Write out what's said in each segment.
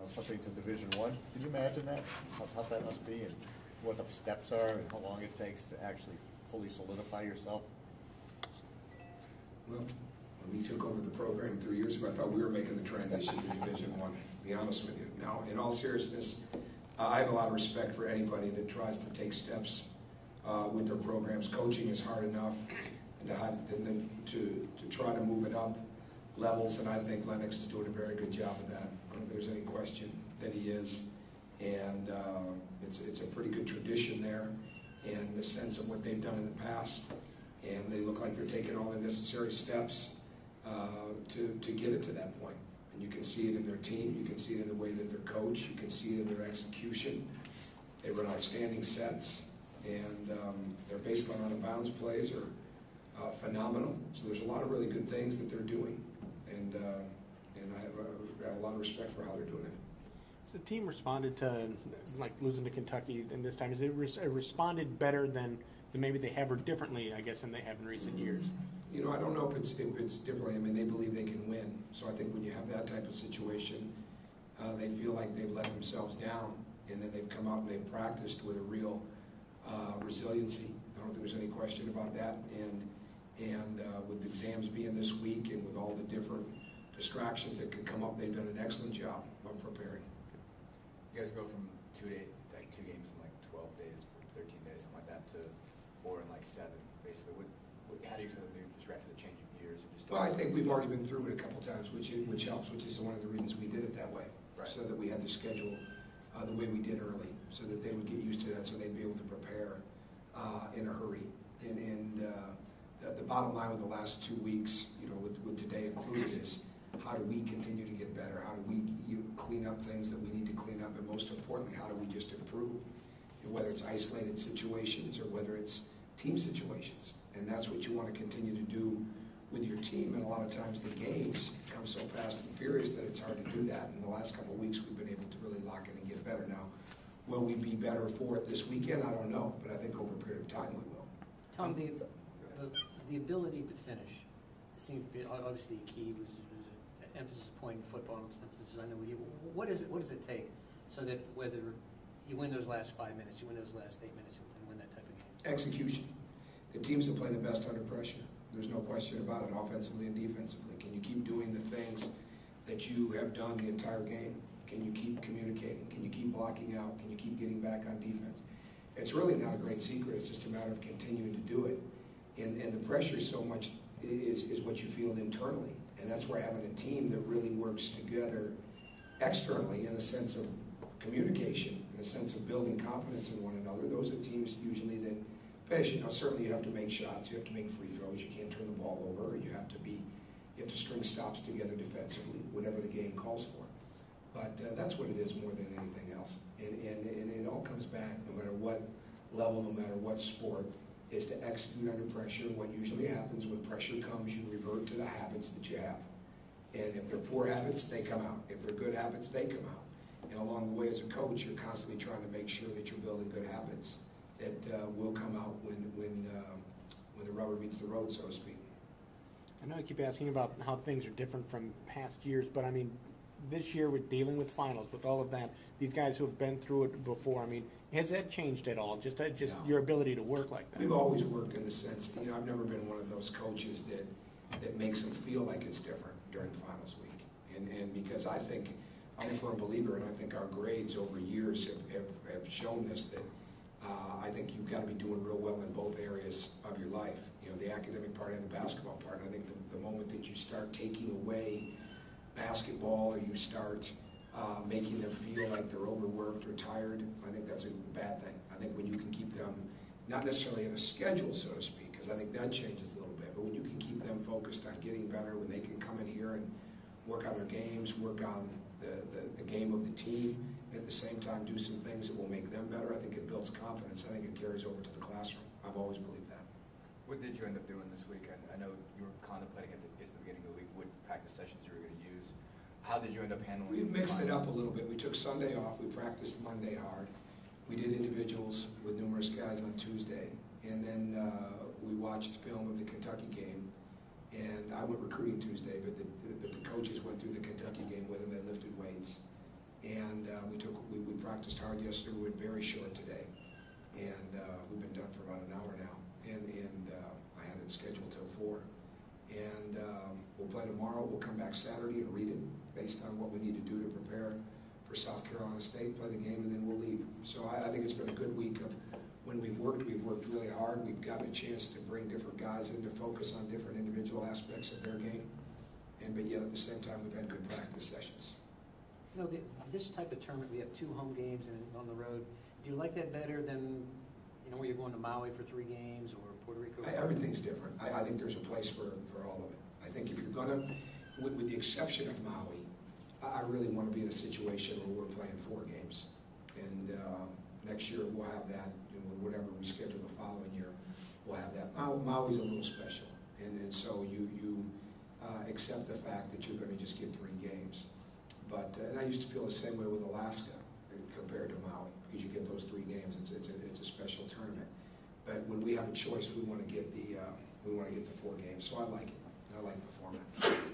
something to Division I. Can you imagine that? How tough that must be, and what the steps are, and how long it takes to actually fully solidify yourself? Well, when we took over the program 3 years ago, I thought we were making the transition to Division I, to be honest with you. Now, in all seriousness, I have a lot of respect for anybody that tries to take steps with their programs. Coaching is hard enough, and then to try to move it up levels, and I think Lennox is doing a very good job of that. I don't think there's any question that he is, and it's a pretty good tradition there in the sense of what they've done in the past, and they look like they're taking all the necessary steps to get it to that point. And you can see it in their team, you can see it in the way that they're coached, you can see it in their execution. They run outstanding sets, and their baseline on the bounds plays are phenomenal. So there's a lot of really good things that they're doing, and I have a lot of respect for how they're doing it. Has the team responded to, like, losing to Kentucky in this time? Has it responded better than maybe they have, or differently, I guess, than they have in recent years? You know, I don't know if it's differently. I mean, they believe they can win. So I think when you have that type of situation, they feel like they've let themselves down, and then they've come out and they've practiced with a real resiliency. I don't think there's any question about that. And with the exams being this week, and with all the different distractions that could come up, they've done an excellent job of preparing. You guys go from 2 games in like 12 days, 13 days, something like that, to 4 in like 7, basically. How do you feel the distraction, the change of gears? Well, I think we've already been through it a couple times, which helps, which is one of the reasons we did it that way. Right. So that we had the schedule the way we did early, so that they would get used to that, so they'd be able to prepare in a hurry. And the bottom line with the last 2 weeks, you know, with today included, is how do we continue to get better? How do we clean up things that we need to clean up? And most importantly, how do we just improve? And whether it's isolated situations or whether it's team situations. And that's what you want to continue to do with your team. And a lot of times the games come so fast and furious that it's hard to do that. In the last couple of weeks, we've been able to really lock in and get better. Now, will we be better for it this weekend? I don't know. But I think over a period of time we will. Tom, the ability to finish seems to be obviously a key. Was an emphasis point in football, emphasis, I know with you. What does it take so that whether you win those last 5 minutes, you win those last 8 minutes, and win that type of game? Execution. The teams that play the best under pressure. There's no question about it, offensively and defensively. Can you keep doing the things that you have done the entire game? Can you keep communicating? Can you keep blocking out? Can you keep getting back on defense? It's really not a great secret. It's just a matter of continuing to do it. And the pressure so much is what you feel internally. And that's where having a team that really works together externally in the sense of communication, in the sense of building confidence in one another. Those are teams usually that finish. You know, certainly you have to make shots, you have to make free throws, you can't turn the ball over, you have to string stops together defensively, whatever the game calls for. But that's what it is more than anything else. And it all comes back, no matter what level, no matter what sport, is to execute under pressure. And what usually happens when pressure comes, you revert to the habits that you have. And if they're poor habits, they come out. If they're good habits, they come out. And along the way as a coach, you're constantly trying to make sure that you're building good habits that will come out when the rubber meets the road, so to speak. I know I keep asking about how things are different from past years, but I mean, this year with dealing with finals, with all of that, these guys who have been through it before, I mean, has that changed at all? Just no. Your ability to work like that? We've always worked in the sense, you know, I've never been one of those coaches that makes them feel like it's different during finals week. And because I think, I'm a firm believer, and I think our grades over years have shown this, that I think you've got to be doing real well in both areas of your life. You know, the academic part and the basketball part. I think the moment that you start taking away basketball, or you start making them feel like they're overworked or tired, I think that's a bad thing. I think when you can keep them, not necessarily in a schedule, so to speak, because I think that changes a little bit, but when you can keep them focused on getting better, when they can come in here and work on their games, work on the game of the team, and at the same time do some things that will make them better, I think it builds confidence. I think it carries over to the classroom. I've always believed that. What did you end up doing this week? I know you were contemplating at the beginning of the week what practice sessions you were going to use. How did you end up handling it? We mixed it up a little bit. We took Sunday off. We practiced Monday hard. We did individuals with numerous guys on Tuesday. And then we watched film of the Kentucky game. And I went recruiting Tuesday, but the coaches went through the Kentucky game with them. They lifted weights. And tomorrow. We'll come back Saturday and read it based on what we need to do to prepare for South Carolina State, play the game, and then we'll leave. So I think it's been a good week of when we've worked really hard. We've gotten a chance to bring different guys in to focus on different individual aspects of their game. But yet at the same time, we've had good practice sessions. You know, this type of tournament, we have 2 home games and on the road. Do you like that better than, you know, where you're going to Maui for 3 games or Puerto Rico? Everything's different. I think there's a place for all of it. I think if you're going to, with the exception of Maui, I really want to be in a situation where we're playing 4 games. And next year we'll have that, you know, whatever we schedule the following year, we'll have that. Maui's a little special. And so you accept the fact that you're going to just get 3 games. But, and I used to feel the same way with Alaska compared to Maui, because you get those 3 games. It's a special tournament. But when we have a choice, we want to get the 4 games. So I like it. I like the format.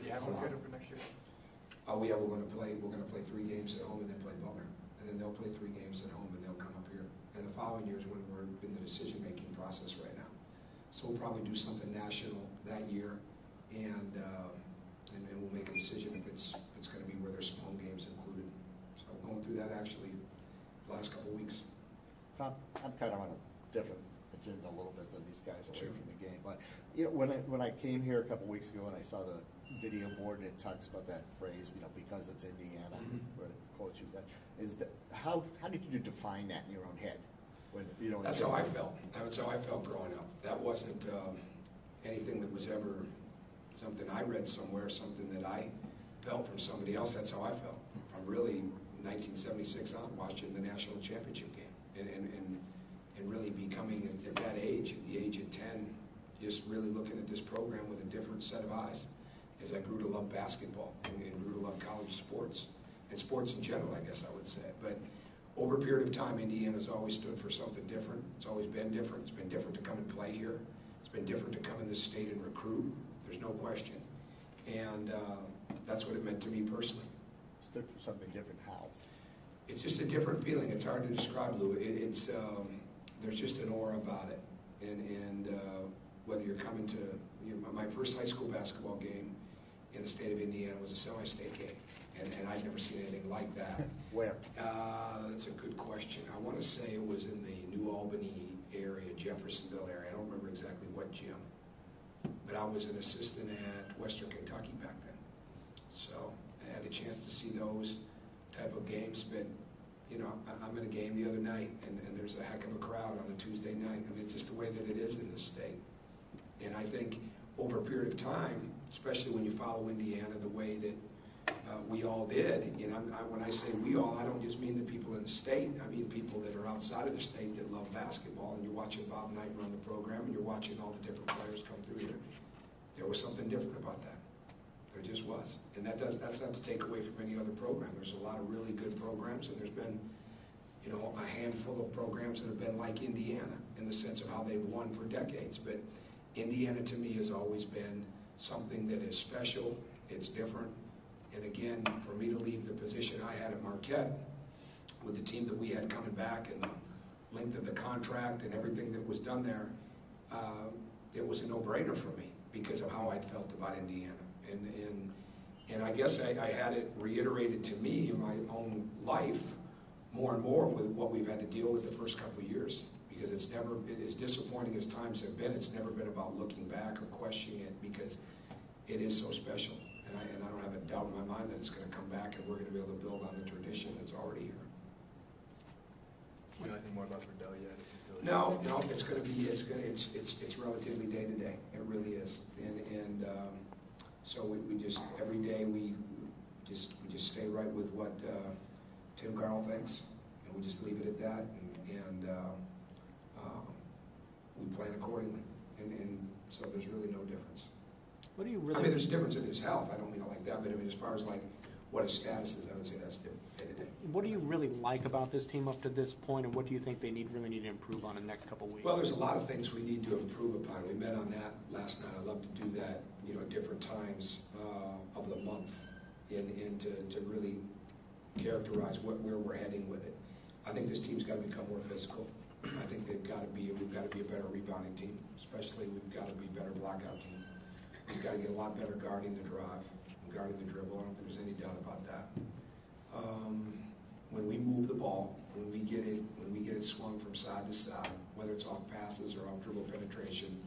You have one scheduled for next year? Oh yeah, we're going to play 3 games at home and then play Butler, and then they'll play 3 games at home and they'll come up here. And the following year is when we're in the decision-making process right now. So we'll probably do something national that year, and we'll make a decision if it's going to be where there's some home games included. So going through that actually the last couple of weeks. Tom, I'm kind of on a different agenda a little bit than these guys away Sure. from the game. But you know, when I came here a couple of weeks ago and I saw the video board and it talks about that phrase, you know, because it's Indiana, where coach was at, is that how did you define that in your own head? When you know, That's how I felt. That's how I felt growing up. That wasn't anything that was ever something I read somewhere, something that I felt from somebody else. That's how I felt from really 1976 on, watching the national championship game, and really becoming at that age, at the age of 10, just really looking at this program with a different set of eyes as I grew to love basketball and grew to love college sports and sports in general, I guess I would say. But over a period of time, Indiana's always stood for something different. It's always been different. It's been different to come and play here. It's been different to come in this state and recruit. There's no question. And that's what it meant to me personally. stood for something different. How? It's just a different feeling. It's hard to describe, Lou. There's just an aura about it. And whether you're coming to, my first high school basketball game in the state of Indiana was a semi-state game. And I'd never seen anything like that. Where? That's a good question. I want to say it was in the New Albany area, Jeffersonville area. I don't remember exactly what gym. But I was an assistant at Western Kentucky back then. So I had a chance to see those type of games. But, I'm in a game the other night, and there's a heck of a crowd on a Tuesday night. I mean, it's just the way that it is in this state. And I think over a period of time, especially when you follow Indiana the way that we all did, when I say we all, I don't just mean the people in the state. I mean people that are outside of the state that love basketball. And you're watching Bob Knight run the program, and you're watching all the different players come through here. There was something different about that. There just was. And that's not to take away from any other program. There's a lot of really good programs, and there's been, a handful of programs that have been like Indiana in the sense of how they've won for decades. But Indiana, to me, has always been something that is special. It's different. And again, for me to leave the position I had at Marquette with the team that we had coming back and the length of the contract and everything that was done there, it was a no-brainer for me because of how I'd felt about Indiana. And I guess I had it reiterated to me in my own life more and more with what we've had to deal with the first couple of years, because it's never, as disappointing as times have been, it's never been about looking back or questioning it, because it is so special. And I don't have a doubt in my mind that it's going to come back and we're going to be able to build on the tradition that's already here. Do you know anything more about Verdell yet? No, it's going to be, it's relatively day to day. It really is. And so we just, every day we just stay right with what Tim Garl thinks, and we just leave it at that, and we plan accordingly. And so there's really no difference. What do you really? I mean, there's a difference in his health. I don't mean it like that, but I mean, as far as like what his status is, I would say that's different day to day. What do you really like about this team up to this point, and what do you think they really need to improve on in the next couple of weeks? Well, there's a lot of things we need to improve upon. We met on that last night. I love to do that, at different times of the month, and to really characterize where we're heading with it. I think this team's got to become more physical. I think we've got to be a better rebounding team, especially we've got to be a better blockout team. We've got to get a lot better guarding the drive and guarding the dribble. I don't think there's any doubt about that. When we move the ball, when we get it swung from side to side, whether it's off passes or off dribble penetration,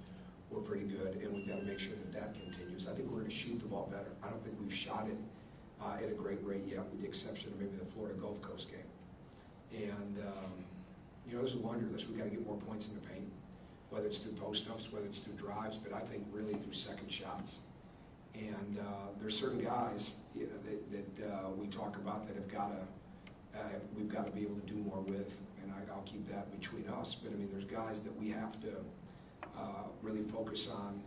we're pretty good, and we've got to make sure that that continues. I think we're going to shoot the ball better. I don't think we've shot it at a great rate yet, with the exception of maybe the Florida Gulf Coast game. And there's a laundry list. We've got to get more points in the paint, whether it's through post-ups, whether it's through drives, but I think really through second shots. And there's certain guys that we talk about that have got to we've got to be able to do more with, and I'll keep that between us. But I mean, there's guys that we have to really focus on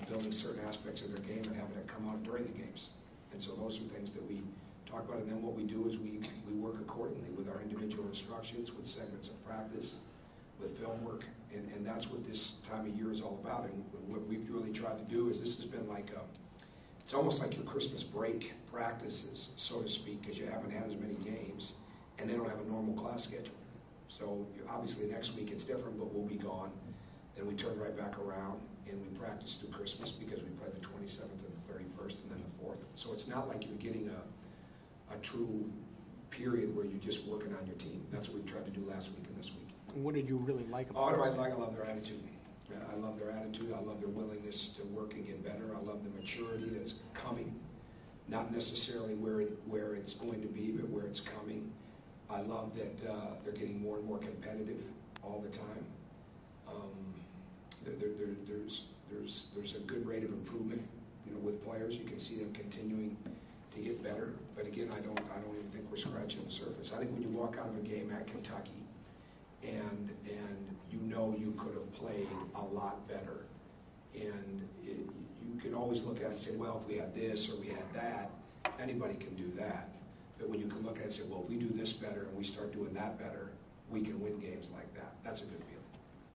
building certain aspects of their game and having it come out during the games. And so those are things that we talk about. And then what we do is we work accordingly with our individual instructions, with segments of practice, with film work, and that's what this time of year is all about. And what we've really tried to do is, this has been like it's almost like your Christmas break practices, so to speak, because you haven't had as many games, and they don't have a normal class schedule. So obviously next week it's different, but we'll be gone. Then we turn right back around and we practice through Christmas, because we play the 27th and the 31st and then the 4th. So it's not like you're getting a true period where you're just working on your team. That's what we tried to do last week and this week. What did you really like about Oh, it? what do I like? I love their attitude. I love their attitude. I love their willingness to work and get better. I love the maturity that's coming. Not necessarily where it's going to be, but where it's coming. I love that they're getting more and more competitive all the time. There's a good rate of improvement, with players. You can see them continuing to get better. But again, I don't even think we're scratching the surface. I think when you walk out of a game at Kentucky and you could have played a lot better, and you can always look at it and say, well, if we had this or we had that, anybody can do that. But when you can look at it and say, well, if we do this better and we start doing that better, we can win games like that. That's a good feeling.